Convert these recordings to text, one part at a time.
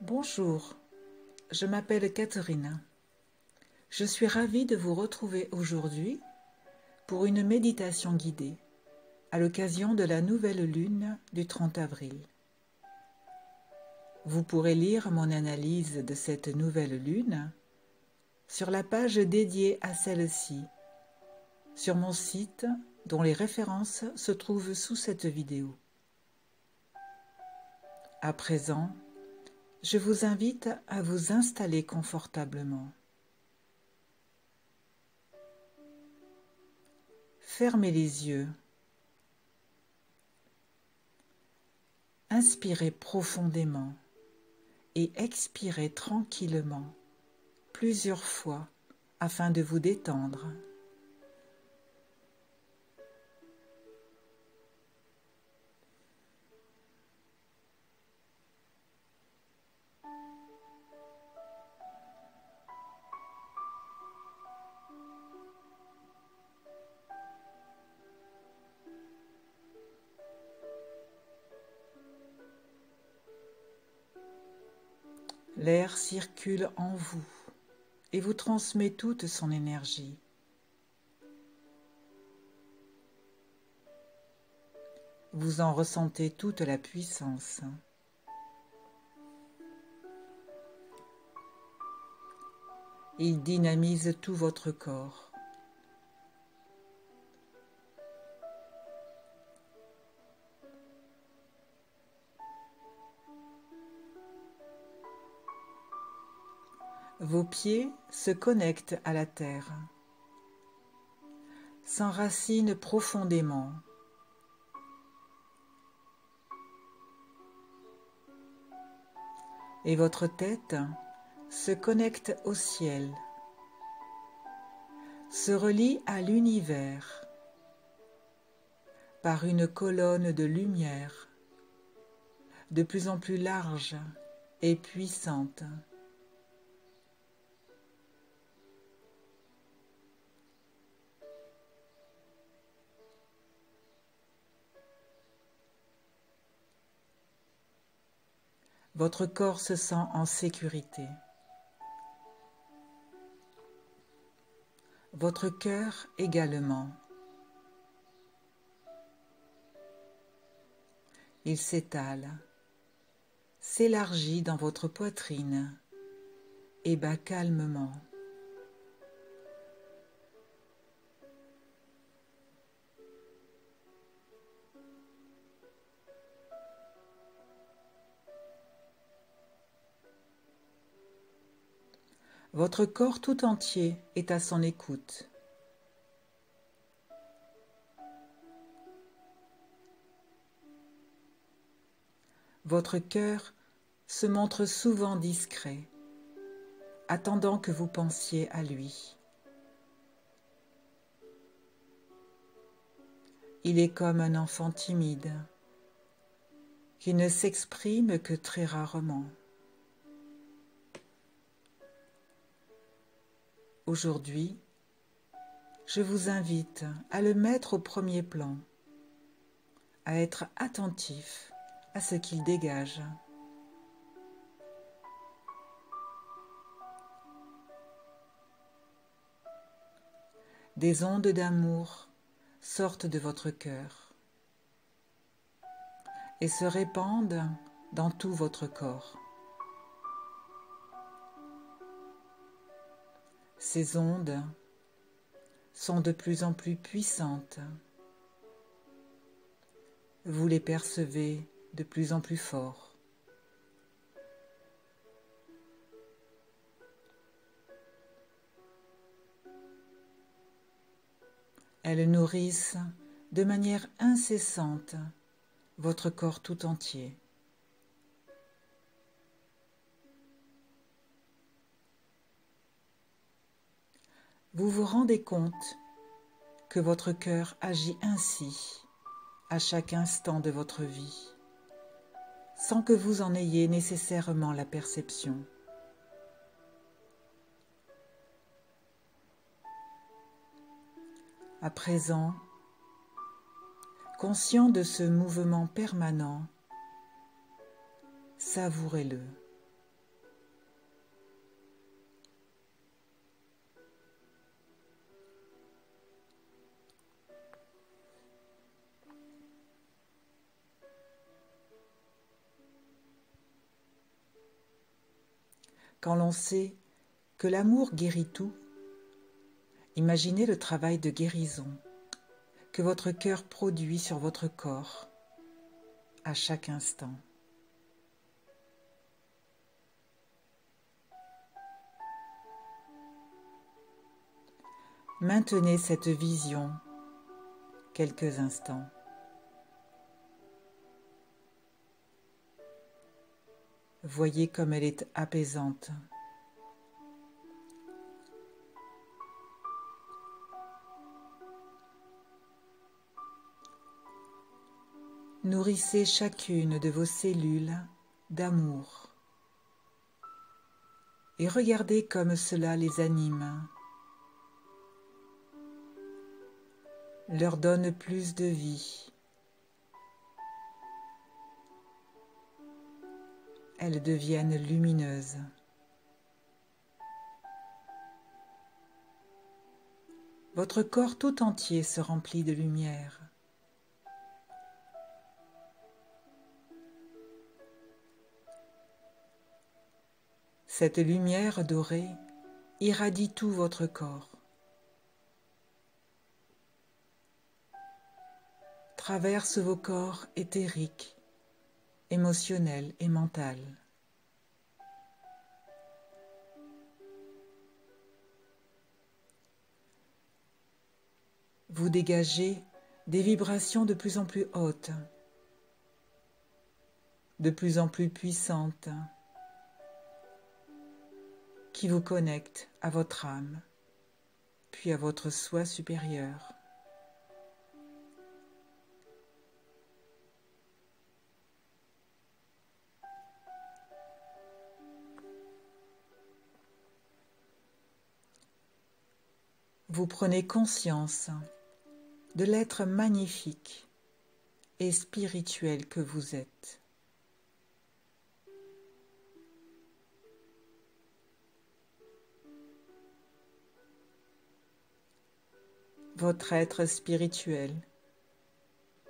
Bonjour, je m'appelle Catherine. Je suis ravie de vous retrouver aujourd'hui pour une méditation guidée à l'occasion de la nouvelle lune du 30 avril. Vous pourrez lire mon analyse de cette nouvelle lune sur la page dédiée à celle-ci, sur mon site dont les références se trouvent sous cette vidéo. À présent, je vous invite à vous installer confortablement. Fermez les yeux. Inspirez profondément et expirez tranquillement plusieurs fois afin de vous détendre. L'air circule en vous et vous transmet toute son énergie. Vous en ressentez toute la puissance. Il dynamise tout votre corps. Vos pieds se connectent à la terre, s'enracinent profondément. Et votre tête se connecte au ciel, se relie à l'univers par une colonne de lumière de plus en plus large et puissante. Votre corps se sent en sécurité. Votre cœur également. Il s'étale, s'élargit dans votre poitrine et bat calmement. Votre corps tout entier est à son écoute. Votre cœur se montre souvent discret, attendant que vous pensiez à lui. Il est comme un enfant timide, qui ne s'exprime que très rarement. Aujourd'hui, je vous invite à le mettre au premier plan, à être attentif à ce qu'il dégage. Des ondes d'amour sortent de votre cœur et se répandent dans tout votre corps. Ces ondes sont de plus en plus puissantes. Vous les percevez de plus en plus fort. Elles nourrissent de manière incessante votre corps tout entier. Vous vous rendez compte que votre cœur agit ainsi à chaque instant de votre vie, sans que vous en ayez nécessairement la perception. À présent, conscient de ce mouvement permanent, savourez-le. quand l'on sait que l'amour guérit tout, imaginez le travail de guérison que votre cœur produit sur votre corps à chaque instant. Maintenez cette vision quelques instants. Voyez comme elle est apaisante. Nourrissez chacune de vos cellules d'amour et regardez comme cela les anime, leur donne plus de vie. Elles deviennent lumineuses. Votre corps tout entier se remplit de lumière. Cette lumière dorée irradie tout votre corps, traverse vos corps éthériques, émotionnels et mentaux. Vous dégagez des vibrations de plus en plus hautes, de plus en plus puissantes, qui vous connectent à votre âme, puis à votre soi supérieur. Vous prenez conscience de l'être magnifique et spirituel que vous êtes. Votre être spirituel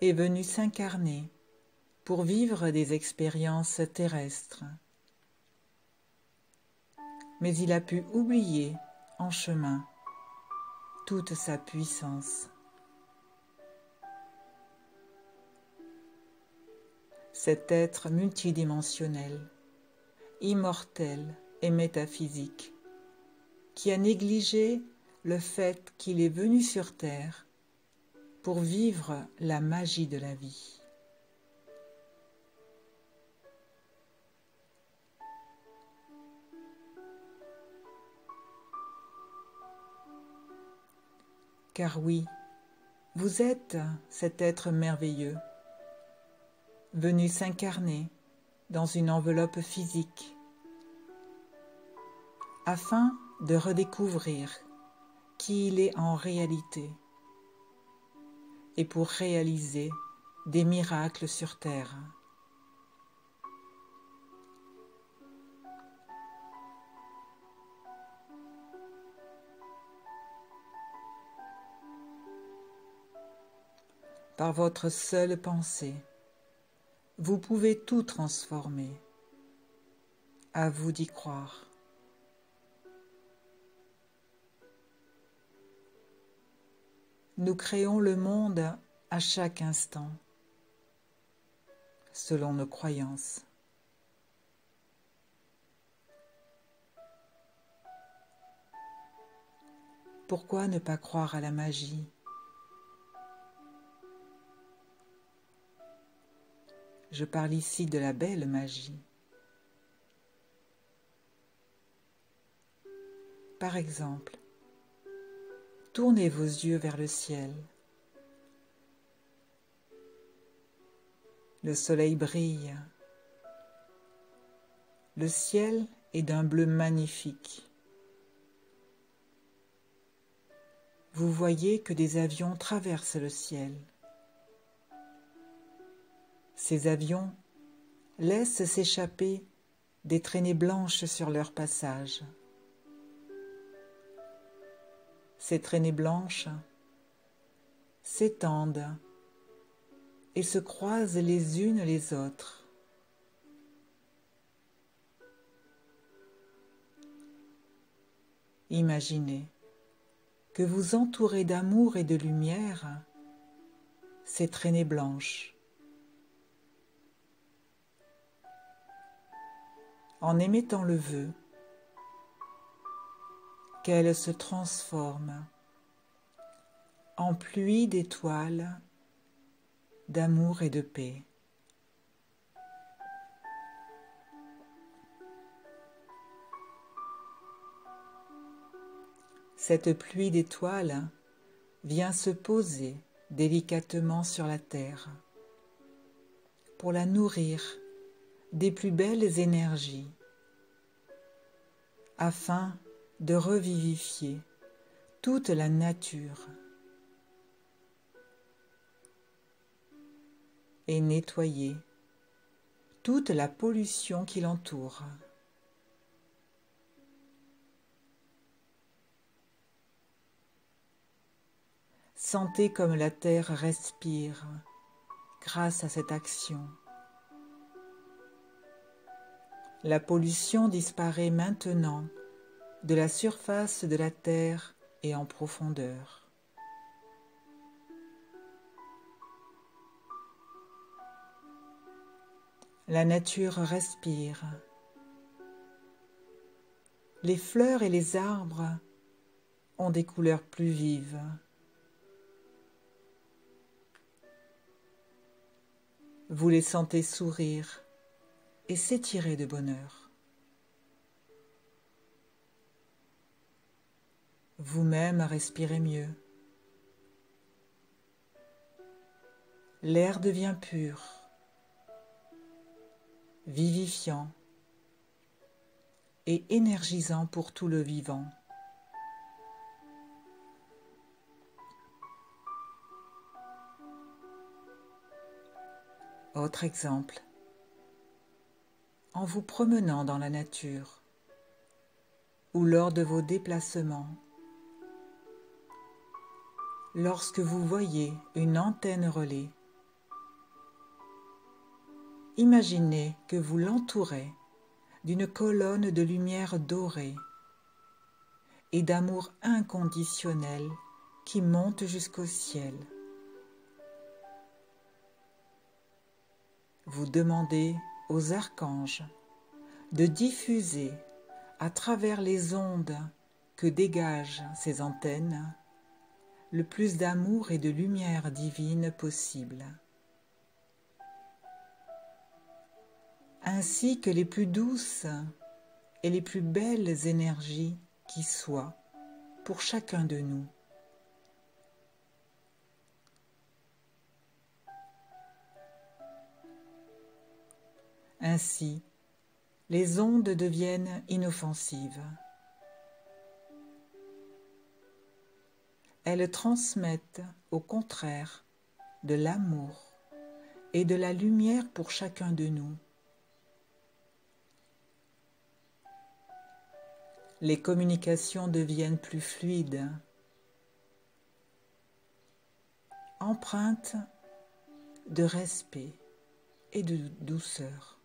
est venu s'incarner pour vivre des expériences terrestres, mais il a pu oublier en chemin toute sa puissance. Cet être multidimensionnel, immortel et métaphysique, qui a négligé le fait qu'il est venu sur Terre pour vivre la magie de la vie. Car oui, vous êtes cet être merveilleux, venu s'incarner dans une enveloppe physique, afin de redécouvrir qui il est en réalité, et pour réaliser des miracles sur Terre. Par votre seule pensée, vous pouvez tout transformer. À vous d'y croire. Nous créons le monde à chaque instant, selon nos croyances. Pourquoi ne pas croire à la magie ? Je parle ici de la belle magie. Par exemple, tournez vos yeux vers le ciel. Le soleil brille. Le ciel est d'un bleu magnifique. Vous voyez que des avions traversent le ciel. Ces avions laissent s'échapper des traînées blanches sur leur passage. Ces traînées blanches s'étendent et se croisent les unes les autres. Imaginez que vous entourez d'amour et de lumière ces traînées blanches. En émettant le vœu qu'elles se transforment en pluie d'étoiles, d'amour et de paix. Cette pluie d'étoiles vient se poser délicatement sur la terre pour la nourrir des plus belles énergies afin de revivifier toute la nature et nettoyer toute la pollution qui l'entoure. Sentez comme la terre respire grâce à cette action. La pollution disparaît maintenant de la surface de la terre et en profondeur. La nature respire. Les fleurs et les arbres ont des couleurs plus vives. Vous les sentez sourire et s'étirer de bonheur. Vous-même respirez mieux. L'air devient pur, vivifiant et énergisant pour tout le vivant. Autre exemple, en vous promenant dans la nature ou lors de vos déplacements, lorsque vous voyez une antenne relais, imaginez que vous l'entourez d'une colonne de lumière dorée et d'amour inconditionnel qui monte jusqu'au ciel. Vous demandez aux archanges de diffuser à travers les ondes que dégagent ces antennes le plus d'amour et de lumière divine possible, ainsi que les plus douces et les plus belles énergies qui soient pour chacun de nous. Ainsi, les ondes deviennent inoffensives. Elles transmettent au contraire de l'amour et de la lumière pour chacun de nous. Les communications deviennent plus fluides, empreintes de respect et de douceur.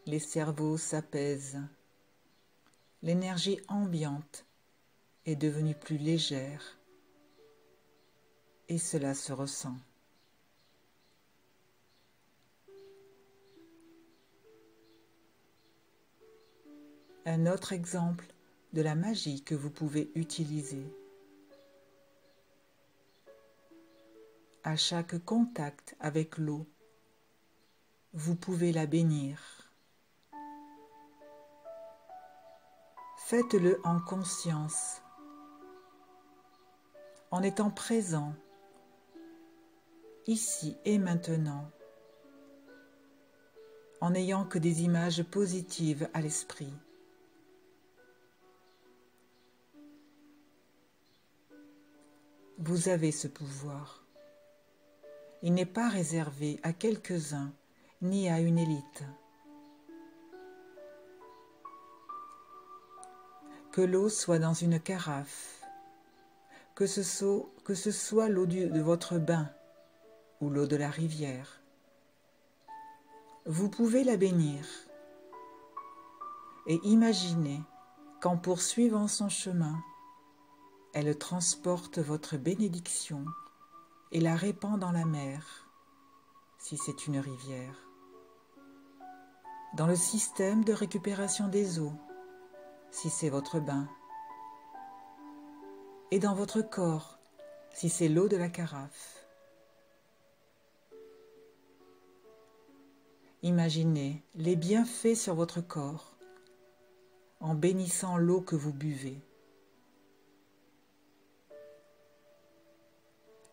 Les cerveaux s'apaisent, l'énergie ambiante est devenue plus légère et cela se ressent. Un autre exemple de la magie que vous pouvez utiliser. À chaque contact avec l'eau, vous pouvez la bénir. Faites-le en conscience, en étant présent, ici et maintenant, en n'ayant que des images positives à l'esprit. Vous avez ce pouvoir. Il n'est pas réservé à quelques-uns ni à une élite. Que l'eau soit dans une carafe, que ce soit l'eau de votre bain ou l'eau de la rivière, vous pouvez la bénir et imaginez qu'en poursuivant son chemin, elle transporte votre bénédiction et la répand dans la mer, si c'est une rivière, dans le système de récupération des eaux, si c'est votre bain, et dans votre corps, si c'est l'eau de la carafe. Imaginez les bienfaits sur votre corps en bénissant l'eau que vous buvez.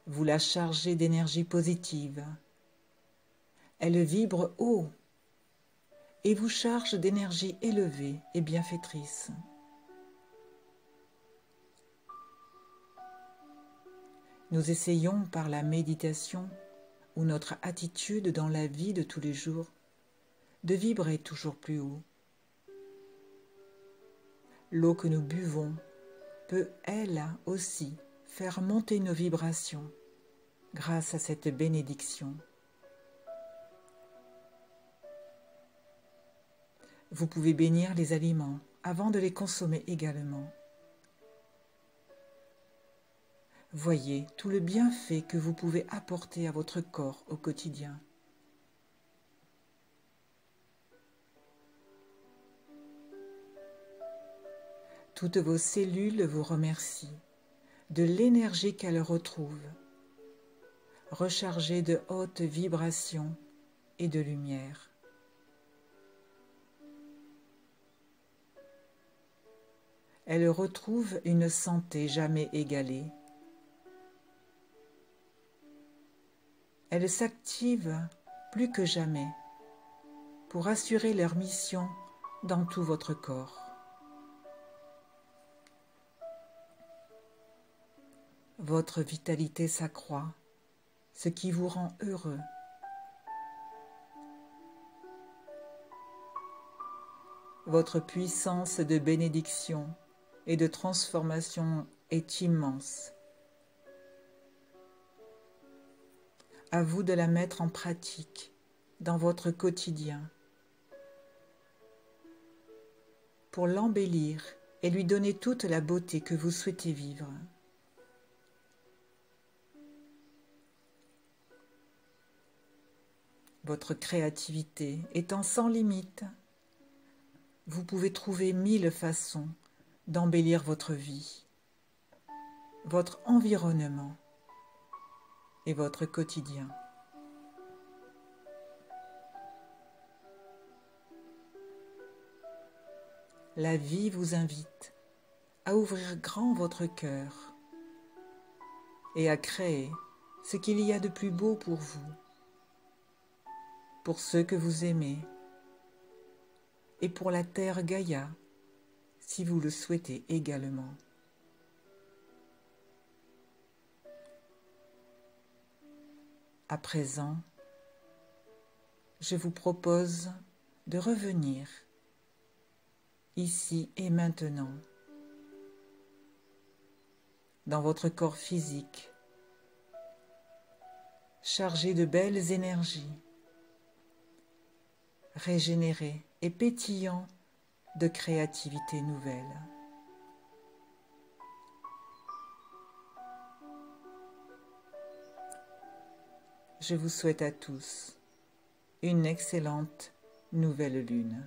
Vous la chargez d'énergie positive. Elle vibre haut et vous charge d'énergie élevée et bienfaitrice. Nous essayons par la méditation ou notre attitude dans la vie de tous les jours de vibrer toujours plus haut. L'eau que nous buvons peut, elle aussi, faire monter nos vibrations grâce à cette bénédiction. Vous pouvez bénir les aliments avant de les consommer également. Voyez tout le bienfait que vous pouvez apporter à votre corps au quotidien. Toutes vos cellules vous remercient de l'énergie qu'elles retrouvent, rechargée de hautes vibrations et de lumière. Elles retrouvent une santé jamais égalée. Elles s'activent plus que jamais pour assurer leur mission dans tout votre corps. Votre vitalité s'accroît, ce qui vous rend heureux. Votre puissance de bénédiction et de transformation est immense. À vous de la mettre en pratique dans votre quotidien pour l'embellir et lui donner toute la beauté que vous souhaitez vivre. Votre créativité étant sans limite, vous pouvez trouver 1000 façons d'embellir votre vie, votre environnement et votre quotidien. La vie vous invite à ouvrir grand votre cœur et à créer ce qu'il y a de plus beau pour vous, pour ceux que vous aimez et pour la terre Gaïa, si vous le souhaitez également. À présent, je vous propose de revenir ici et maintenant dans votre corps physique, chargé de belles énergies, régénéré et pétillant de créativité nouvelle. Je vous souhaite à tous une excellente nouvelle lune.